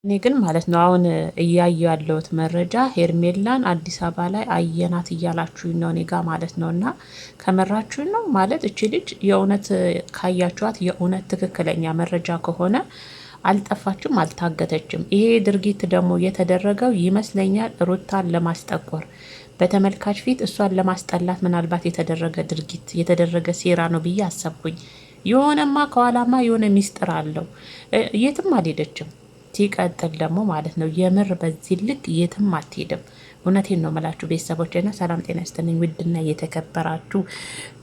እኔ ግን ማለት ነው አሁን እያየሁ ያለሁት መረጃ ሄርሜላን አዲስ አበባ ላይ አየናት እያላችሁኝ ነው እኔ ጋ ማለት ነው። እና ከመራችሁኝ ነው ማለት እቺ ልጅ የእውነት ካያችኋት የእውነት ትክክለኛ መረጃ ከሆነ አልጠፋችም፣ አልታገተችም። ይሄ ድርጊት ደግሞ የተደረገው ይመስለኛል ሩታን ለማስጠቆር በተመልካች ፊት እሷን ለማስጠላት ምናልባት የተደረገ ድርጊት የተደረገ ሴራ ነው ብዬ አሰብኩኝ። የሆነማ ከኋላማ የሆነ ሚስጥር አለው። የትም አልሄደችም። ሲቀጥል ደግሞ ማለት ነው የምር በዚህ ልክ የትም አትሄድም። እውነቴን ነው መላችሁ ቤተሰቦቼ ና ሰላም ጤና ይስጥልኝ። ውድና የተከበራችሁ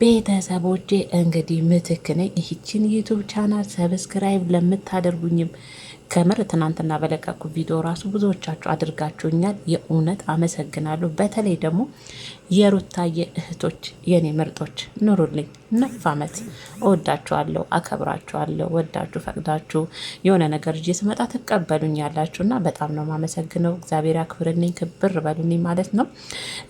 ቤተሰቦቼ እንግዲህ ምትክ ነኝ። ይህችን ዩቱብ ቻናል ሰብስክራይብ ለምታደርጉኝም ከምር ትናንትና በለቀቁ ቪዲዮ ራሱ ብዙዎቻችሁ አድርጋችሁኛል። የእውነት አመሰግናለሁ። በተለይ ደግሞ የሩታዬ እህቶች የኔ ምርጦች ኑሩልኝ። 9 ዓመት እወዳችኋለሁ፣ አከብራችኋለሁ። ወዳችሁ ፈቅዳችሁ የሆነ ነገር እጄ ስመጣ ትቀበሉኝ ያላችሁና በጣም ነው ማመሰግነው። እግዚአብሔር ያክብርልኝ፣ ክብር በሉልኝ ማለት ነው።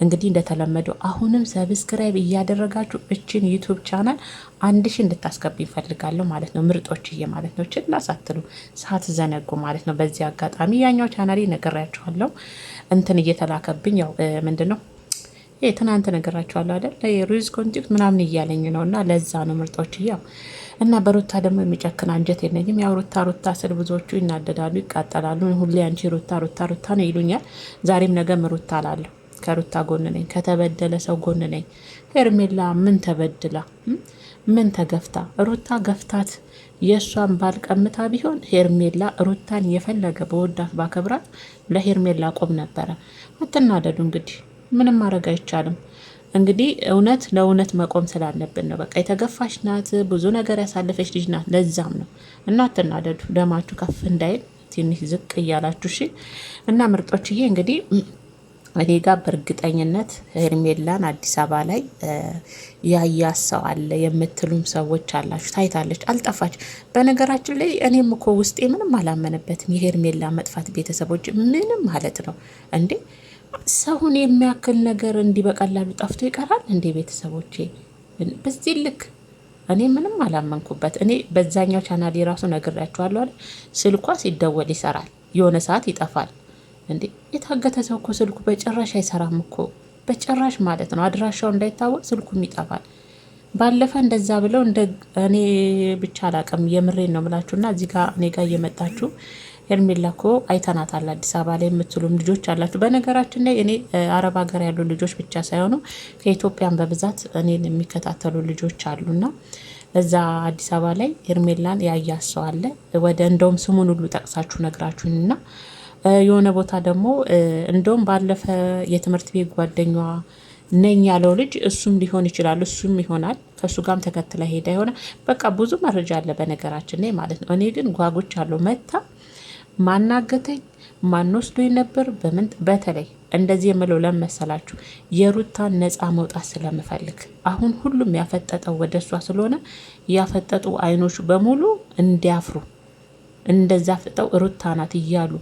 እንግዲህ እንደተለመደው አሁንም ሰብስክራይብ እያደረጋችሁ እችን ዩቱብ ቻናል 1000 እንድታስገቡ ይፈልጋለሁ ማለት ነው። ምርጦችዬ ማለት ነው። ችላ ሳትሉ ሳትዘነጉ ማለት ነው። በዚህ አጋጣሚ ያኛው ቻናሌ ነግሬያችኋለሁ እንትን እየተላከብኝ ያው ምንድን ነው ትናንት ነገራችኋለሁ አይደል? የሩዝ ኮንቲክ ምናምን እያለኝ ነው። እና ለዛ ነው ምርጦች ያው እና በሩታ ደግሞ የሚጨክን አንጀት የለኝም። ያው ሩታ ሩታ ስል ብዙዎቹ ይናደዳሉ፣ ይቃጠላሉ። ሁሌ አንቺ ሩታ ሩታ ሩታ ነው ይሉኛል። ዛሬም ነገም ሩታ አላለሁ። ከሩታ ጎን ነኝ፣ ከተበደለ ሰው ጎን ነኝ። ሄርሜላ ምን ተበድላ ምን ተገፍታ? ሩታ ገፍታት የእሷን ባልቀምታ ቢሆን ሄርሜላ ሩታን የፈለገ በወዳት ባከብራት ለሄርሜላ ቆም ነበረ። አትናደዱ እንግዲህ ምንም ማድረግ አይቻልም። እንግዲህ እውነት ለእውነት መቆም ስላለብን ነው። በቃ የተገፋች ናት፣ ብዙ ነገር ያሳለፈች ልጅ ናት። ለዛም ነው እና አትናደዱ። ደማችሁ ከፍ እንዳይል ትንሽ ዝቅ እያላችሁ እሺ። እና ምርጦችዬ እንግዲህ እኔ ጋር በእርግጠኝነት ሄርሜላን አዲስ አበባ ላይ ያያሰው አለ የምትሉም ሰዎች አላችሁ። ታይታለች፣ አልጠፋች። በነገራችን ላይ እኔም እኮ ውስጤ ምንም አላመነበትም የሄርሜላ መጥፋት። ቤተሰቦች ምንም ማለት ነው እንዴ? ሰውን የሚያክል ነገር እንዲህ በቀላሉ ጠፍቶ ይቀራል እንዴ? ቤተሰቦቼ በዚህ ልክ እኔ ምንም አላመንኩበት። እኔ በዛኛው ቻናል የራሱ ነግሬያችኋለሁ አይደል? ስልኳ ሲደወል ይሰራል፣ የሆነ ሰዓት ይጠፋል። እንዴ የታገተ ሰው እኮ ስልኩ በጭራሽ አይሰራም እኮ በጭራሽ ማለት ነው። አድራሻው እንዳይታወቅ ስልኩም ይጠፋል። ባለፈ እንደዛ ብለው እንደ እኔ ብቻ አላቅም። የምሬን ነው ምላችሁና እዚህ ጋር እኔ ጋር እየመጣችሁ ሄርሜላ እኮ አይተናታል አዲስ አበባ ላይ የምትሉም ልጆች አላችሁ። በነገራችን ላይ እኔ አረብ ሀገር ያሉ ልጆች ብቻ ሳይሆኑ ከኢትዮጵያን በብዛት እኔን የሚከታተሉ ልጆች አሉና እዛ አዲስ አበባ ላይ ሄርሜላን ያያሰው አለ። ወደ እንደውም ስሙን ሁሉ ጠቅሳችሁ ነግራችሁኝና የሆነ ቦታ ደግሞ እንደውም ባለፈ የትምህርት ቤት ጓደኛዋ ነኝ ያለው ልጅ እሱም ሊሆን ይችላል፣ እሱም ይሆናል ከሱ ጋርም ተከትለ ሄዳ ይሆናል። በቃ ብዙ መረጃ አለ በነገራችን ላይ ማለት ነው። እኔ ግን ጓጉች አለው መታ ማናገተኝ ማን ወስዶኝ ነበር በምን በተለይ እንደዚህ የምለው ለመሰላችሁ የሩታን ነፃ መውጣት ስለምፈልግ። አሁን ሁሉም ያፈጠጠው ወደ እሷ ስለሆነ ያፈጠጡ አይኖች በሙሉ እንዲያፍሩ እንደዛ ፍጠው ሩታ ናት እያሉ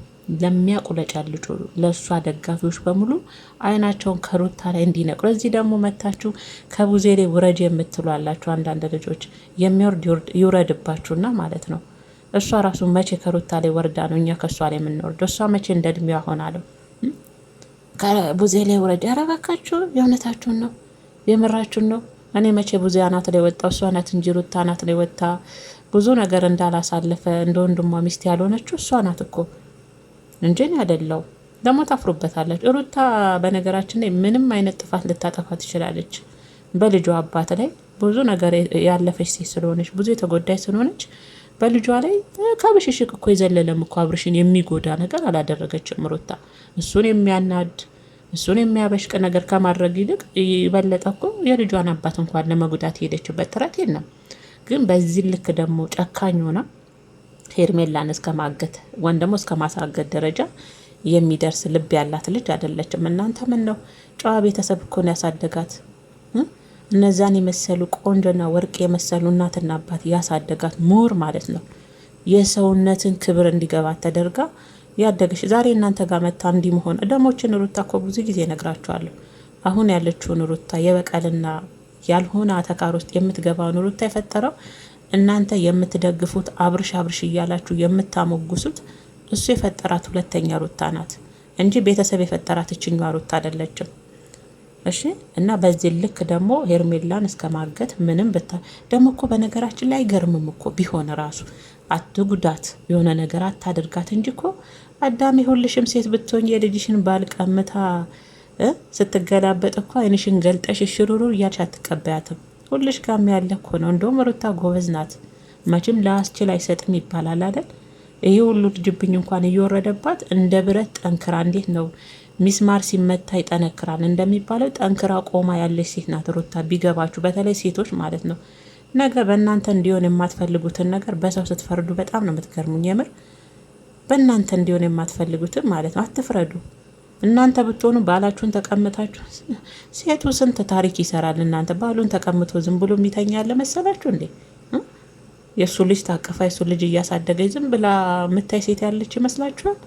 ለሚያቁለጫልጩ ለእሷ ደጋፊዎች በሙሉ አይናቸውን ከሩታ ላይ እንዲነቅሉ። እዚህ ደግሞ መታችሁ ከቡዜ ላይ ውረድ የምትሉ አላችሁ አንዳንድ ልጆች። የሚወርድ ይውረድባችሁና ማለት ነው። እሷ ራሱ መቼ ከሩታ ላይ ወርዳ ነው እኛ ከእሷ ላይ የምንወርደው? እሷ መቼ እንደ እድሜዋ ሆናለሁ ከቡዜ ላይ ውረድ። ያረባካችሁ የእውነታችሁን ነው? የምራችሁን ነው? እኔ መቼ ቡዜ አናት ላይ ወጣው? እሷ ናት እንጂ ሩታ አናት ላይ ወጣ ብዙ ነገር እንዳላሳለፈ እንደ ወንድሟ ሚስት ያልሆነችው እሷ ናት እኮ እንጂ እኔ አይደለሁ። ደግሞ ታፍሩበታለች ሩታ። በነገራችን ላይ ምንም አይነት ጥፋት ልታጠፋ ትችላለች። በልጇ አባት ላይ ብዙ ነገር ያለፈች ሴት ስለሆነች ብዙ የተጎዳች ስለሆነች በልጇ ላይ ከብሽሽቅ እኮ የዘለለም እኮ አብርሽን የሚጎዳ ነገር አላደረገችም ሩታ። እሱን የሚያናድ እሱን የሚያበሽቅ ነገር ከማድረግ ይልቅ ይበለጠ እኮ የልጇን አባት እንኳን ለመጉዳት የሄደችበት ጥረት የለም። ግን በዚህ ልክ ደግሞ ጨካኝ ሆና ሄርሜላን እስከ ማገት ወይም ደግሞ እስከ ማሳገት ደረጃ የሚደርስ ልብ ያላት ልጅ አይደለችም። እናንተ ምን ነው ጨዋ ቤተሰብ እኮ ነው ያሳደጋት። እነዛን የመሰሉ ቆንጆና ወርቅ የመሰሉ እናትና አባት ያሳደጋት ሞር ማለት ነው የሰውነትን ክብር እንዲገባት ተደርጋ ያደገች። ዛሬ እናንተ ጋር መታ እንዲህ መሆን ደሞችን ሩታ እኮ ብዙ ጊዜ ነግራችኋለሁ። አሁን ያለችውን ሩታ የበቀልና ያልሆነ አተካር ውስጥ የምትገባውን ሩታ የፈጠረው እናንተ የምትደግፉት አብርሽ አብርሽ እያላችሁ የምታሞግሱት እሱ የፈጠራት ሁለተኛ ሩታ ናት እንጂ ቤተሰብ የፈጠራት እችኛዋ ሩታ አይደለችም። እሺ እና በዚህ ልክ ደግሞ ሄርሜላን እስከ ማገት ምንም ደግሞ እኮ በነገራችን ላይ አይገርምም እኮ ቢሆን ራሱ አትጉዳት፣ የሆነ ነገር አታድርጋት እንጂ እኮ አዳሜ ሁልሽም ሴት ብትሆኝ የልጅሽን ባል ቀምታ ስትገላበጥ እኮ አይንሽን ገልጠሽ ሽሩሩ እያልሽ አትቀበያትም። ሁልሽ ጋም ያለ እኮ ነው። እንደውም ሩታ ጎበዝ ናት። መቼም ለአስችል አይሰጥም ይባላል አይደል? ይሄ ሁሉ ልጅብኝ እንኳን እየወረደባት እንደ ብረት ጠንክራ፣ እንዴት ነው ሚስማር ሲመታ ይጠነክራል እንደሚባለው ጠንክራ ቆማ ያለች ሴት ናት ሩታ። ቢገባችሁ በተለይ ሴቶች ማለት ነው። ነገ በእናንተ እንዲሆን የማትፈልጉትን ነገር በሰው ስትፈርዱ በጣም ነው የምትገርሙኝ። የምር በእናንተ እንዲሆን የማትፈልጉትን ማለት ነው አትፍረዱ። እናንተ ብትሆኑ ባላችሁን ተቀምታችሁ፣ ሴቱ ስንት ታሪክ ይሰራል። እናንተ ባሉን ተቀምቶ ዝም ብሎ የሚተኛለ መሰላችሁ እንዴ? የእሱ ልጅ ታቀፋ የእሱ ልጅ እያሳደገች ዝም ብላ የምታይ ሴት ያለች ይመስላችኋል?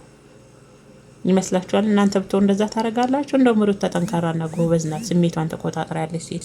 እናንተ ብትሆኑ እንደዛ ታደርጋላችሁ? እንደውም ሩታ ጠንካራና ጎበዝ ናት። ስሜቷን ተቆጣጥራ ያለች ሴት